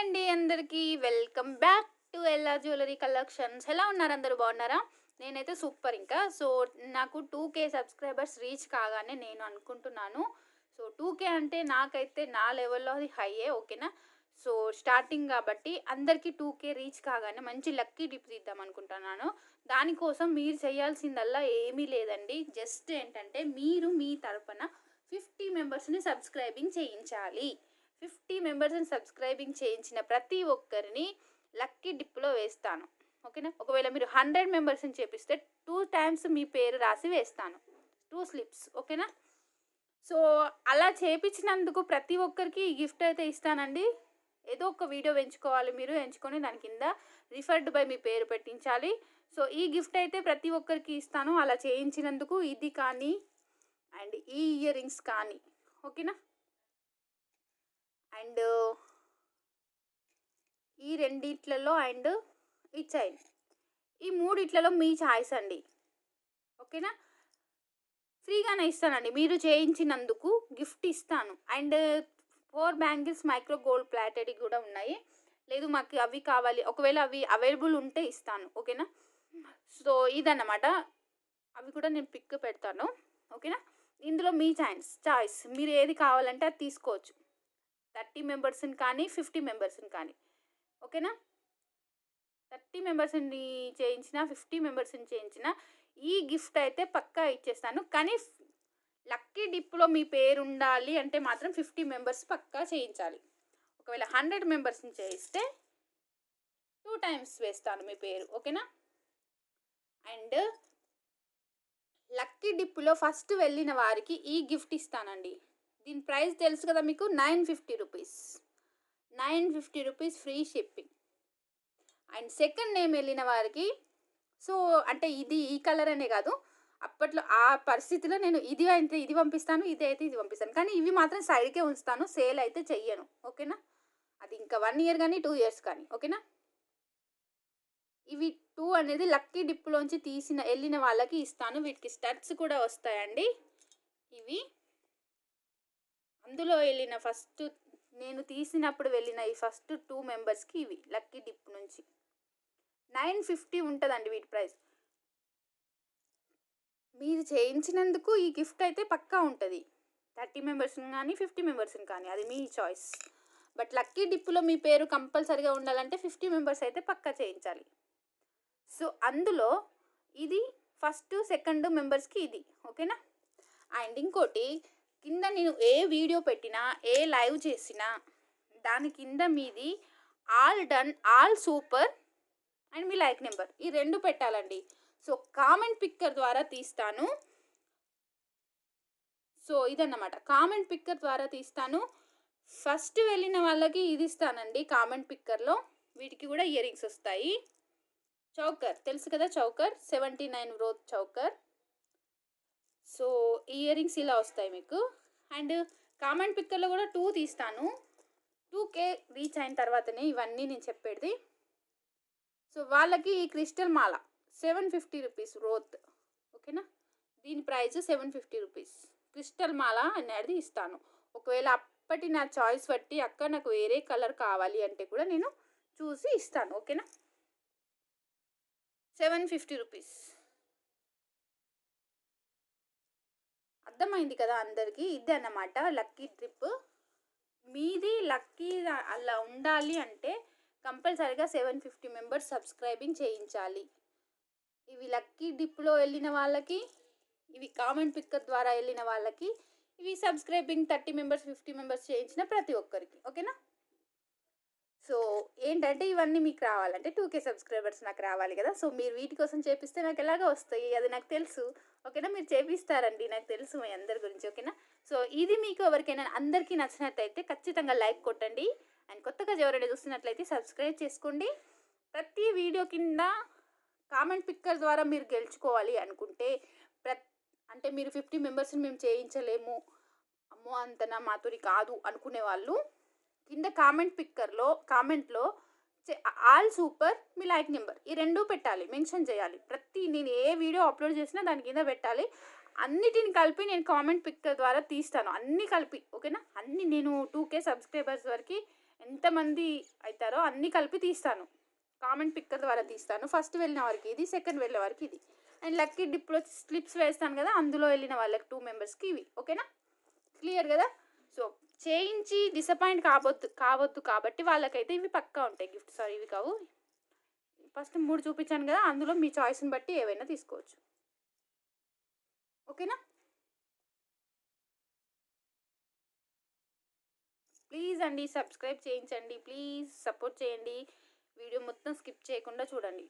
అండి అందరికీ welcome back to LR jewellery collections. ఎలా ఉన్నారు? అందరూ బాగున్నారా? నేనైతే సూపర్. ఇంకా నాకు 2K సబ్స్క్రైబర్స్ రీచ్ కాగానే నేను అనుకుంటున్నాను. 2K అంటే నాకైతే నా లెవెల్‌లో అది హైయే. ఓకేనా? స్టార్టింగ్ కాబట్టి అందరికీ 2K రీచ్ కాగానే మంచి లక్కీ డిప్ తీద్దాం అనుకుంటున్నాను. దానికోసం మీరు చేయాల్సిందల్లా ఏమీ లేదండి. జస్ట్ ఏంటంటే మీరు మీ తరపున 50 మెంబర్స్‌ని సబ్స్క్రైబింగ్ చేయించాలి. 50 మెంబర్స్‌ని సబ్స్క్రైబింగ్ చేయించిన ప్రతి ఒక్కరిని లక్కీ డిప్‌లో వేస్తాను. ఓకేనా? ఒకవేళ మీరు 100 మెంబర్స్‌ని చేపిస్తే 2 టైమ్స్ మీ పేరు రాసి వేస్తాను. 2 స్లిప్స్. ఓకేనా? సో, అలా చేపించినందుకు ప్రతి ఒక్కరికి ఈ గిఫ్ట్ అయితే ఇస్తానండి. ఏదో ఒక వీడియో ఎంచుకోవాలి మీరు. ఎంచుకొని దాని కింద రిఫర్డ్ బై మీ పేరు పెట్టించాలి. ఈ గిఫ్ట్ అయితే ప్రతి ఒక్కరికి ఇస్తాను అలా చేయించినందుకు. ఇది కానీ అండ్ ఈ ఇయర్ రింగ్స్ కానీ. ఓకేనా? అండ్ ఈ రెండిట్లలో అండ్ ఈ చైన్. ఈ మూడిట్లలో మీ చాయిస్ అండి. ఓకేనా? ఫ్రీగానే ఇస్తానండి. మీరు చేయించినందుకు గిఫ్ట్ ఇస్తాను. అండ్ 4 బ్యాంగిల్స్ మైక్రో గోల్డ్ ప్లాటెడ్‌వి కూడా ఉన్నాయి. లేదు మాకు అవి కావాలి, ఒకవేళ అవి అవైలబుల్ ఉంటే ఇస్తాను. ఓకేనా? ఇదన్నమాట. అవి కూడా నేను పిక్ పెడతాను. ఓకేనా? ఇందులో మీ చాయిస్. మీరు ఏది కావాలంటే అది తీసుకోవచ్చు. 30 మెంబర్స్‌ని కానీ, 50 మెంబర్స్‌ని కానీ. ఓకేనా? 30 మెంబర్స్‌ని చేయించిన, 50 మెంబర్స్‌ని చేయించిన ఈ గిఫ్ట్ అయితే పక్కా ఇచ్చేస్తాను. కానీ లక్కీ డిప్‌లో మీ పేరు ఉండాలి అంటే మాత్రం 50 మెంబర్స్ పక్కా చేయించాలి. ఒకవేళ 100 మెంబర్స్‌ని చేయిస్తే 2 టైమ్స్ వేస్తాను మీ పేరు. ఓకేనా? అండ్ లక్కీ డిప్‌లో ఫస్ట్ వెళ్ళిన వారికి ఈ గిఫ్ట్ ఇస్తానండి. దీని ప్రైస్ తెలుసు కదా మీకు, 950 rupees. 950 rupees free shipping. And second name వెళ్ళిన వారికి అంటే ఇది ఈ కలర్ అనే కాదు, అప్పట్లో ఆ పరిస్థితిలో నేను ఇది అయితే ఇది పంపిస్తాను, ఇది అయితే ఇది పంపిస్తాను. కానీ ఇవి మాత్రం సైడ్కే ఉంచుతాను, సేల్ అయితే చెయ్యను. ఓకేనా? అది ఇంకా 1 ఇయర్ కానీ 2 ఇయర్స్ కానీ. ఓకేనా? ఇవి 2 అనేది లక్కీ డిప్లోంచి వెళ్ళిన వాళ్ళకి ఇస్తాను. వీటికి స్టడ్స్ కూడా వస్తాయండి. ఇవి అందులో వెళ్ళిన నేను తీసినప్పుడు వెళ్ళిన ఈ ఫస్ట్ 2 మెంబర్స్కి ఇవి లక్కీ డిప్ నుంచి 950 ఉంటుందండి వీటి ప్రైస్. మీరు చేయించినందుకు ఈ గిఫ్ట్ అయితే పక్కా ఉంటుంది. 30 మెంబర్స్ని కానీ 50 మెంబర్స్ని కానీ, అది మీ చాయిస్. బట్ లక్కీ డిప్లో మీ పేరు కంపల్సరీగా ఉండాలంటే 50 మెంబర్స్ అయితే పక్కా చేయించాలి. అందులో ఇది ఫస్ట్ సెకండ్ మెంబర్స్కి ఇది. ఓకేనా? అండ్ ఇంకోటి, కింద నేను ఏ వీడియో పెట్టినా, ఏ లైవ్ చేసినా దాని కింద మీది all done, all super and me like number, ఈ 2 పెట్టాలండి. కామెంట్ పిక్కర్ ద్వారా తీస్తాను. ఇదన్నమాట, కామెంట్ పిక్కర్ ద్వారా తీస్తాను. ఫస్ట్ వెళ్ళిన వాళ్ళకి ఇది ఇస్తానండి కామెంట్ పిక్కర్లో. వీటికి కూడా ఇయర్ రింగ్స్ వస్తాయి. చౌకర్ తెలుసు కదా, choker 79 wrote choker. Ear rings ఇలా వస్తాయి మీకు. అండ్ కామెంట్ పిక్కర్లో కూడా 2 తీస్తాను. 2K రీచ్ అయిన తర్వాతనే ఇవన్నీ నేను చెప్పేది. వాళ్ళకి ఈ క్రిస్టల్ మాల 750 రూపీస్ రోత్. ఓకేనా? దీని ప్రైస్ 750 రూపీస్. క్రిస్టల్ మాల అనేది ఇస్తాను. ఒకవేళ అప్పటి నా చాయిస్ బట్టి అక్క నాకు వేరే కలర్ కావాలి అంటే కూడా నేను చూసి ఇస్తాను. ఓకేనా? 750 రూపీస్. అర్థమైంది కదా అందరికీ? ఇదే అన్నమాట లక్కీ ట్రిప్. మీది లక్కీ అలా ఉండాలి అంటే కంపల్సరీగా 750 మెంబర్స్ సబ్స్క్రైబింగ్ చేయించాలి. ఇవి లక్కీ డిప్లో వెళ్ళిన వాళ్ళకి, ఇవి కామెంట్ పిక్కర్ ద్వారా వెళ్ళిన వాళ్ళకి, ఇవి సబ్స్క్రైబింగ్ 30 మెంబర్స్ 50 మెంబర్స్ చేయించిన ప్రతి ఒక్కరికి. ఓకేనా? ఏంటంటే ఇవన్నీ మీకు రావాలంటే 2K సబ్స్క్రైబర్స్ నాకు రావాలి కదా. మీరు వీటి కోసం చేపిస్తే నాకు ఎలాగో వస్తాయి, అది నాకు తెలుసు. ఓకేనా? మీరు చేపిస్తారండి, నాకు తెలుసు మీ అందరి గురించి. ఓకేనా? ఇది మీకు ఎవరికైనా అందరికీ నచ్చినట్లయితే ఖచ్చితంగా లైక్ కొట్టండి. అండ్ కొత్తగా ఎవరైనా చూస్తున్నట్లయితే సబ్స్క్రైబ్ చేసుకోండి. ప్రతి వీడియో కింద కామెంట్ పిక్కర్ ద్వారా మీరు గెలుచుకోవాలి అనుకుంటే, అంటే మీరు 50 మెంబర్స్ని మేము చేయించలేము, అమ్మో అంతనా మాతోని కాదు అనుకునే వాళ్ళు కింద కామెంట్లో ఆల్ సూపర్ మీ లైక్ నెంబర్, ఈ 2 పెట్టాలి, మెన్షన్ చేయాలి. నేను ఏ వీడియో అప్లోడ్ చేసినా దాని కింద పెట్టాలి. అన్నిటిని కలిపి నేను కామెంట్ పిక్కర్ ద్వారా తీస్తాను, అన్నీ కలిపి. ఓకేనా? అన్నీ నేను 2K సబ్స్క్రైబర్స్ వరకు ఎంతమంది అవుతారో అన్నీ కలిపి తీస్తాను. కామెంట్ పిక్కర్ ద్వారా తీస్తాను. ఫస్ట్ వెళ్ళిన వారికి ఇది, సెకండ్ వెళ్ళిన వారికి ఇది. అండ్ లక్కీ డిప్లో స్లిప్స్ వేస్తాను కదా, అందులో వెళ్ళిన వాళ్ళకి 2 మెంబర్స్కి ఇవి. ఓకేనా? క్లియర్ కదా? సో చేయించి డిసప్పాయింట్ కావద్దు కాబట్టి వాళ్ళకైతే ఇవి పక్కా ఉంటాయి గిఫ్ట్. సారీ, ఇవి కావు. ఫస్ట్ 3 చూపించాను కదా, అందులో మీ చాయిస్ని బట్టి ఏవైనా తీసుకోవచ్చు. ఓకేనా? ప్లీజ్ అండి సబ్స్క్రైబ్ చేయించండి, ప్లీజ్ సపోర్ట్ చేయండి, వీడియో మొత్తం స్కిప్ చేయకుండా చూడండి.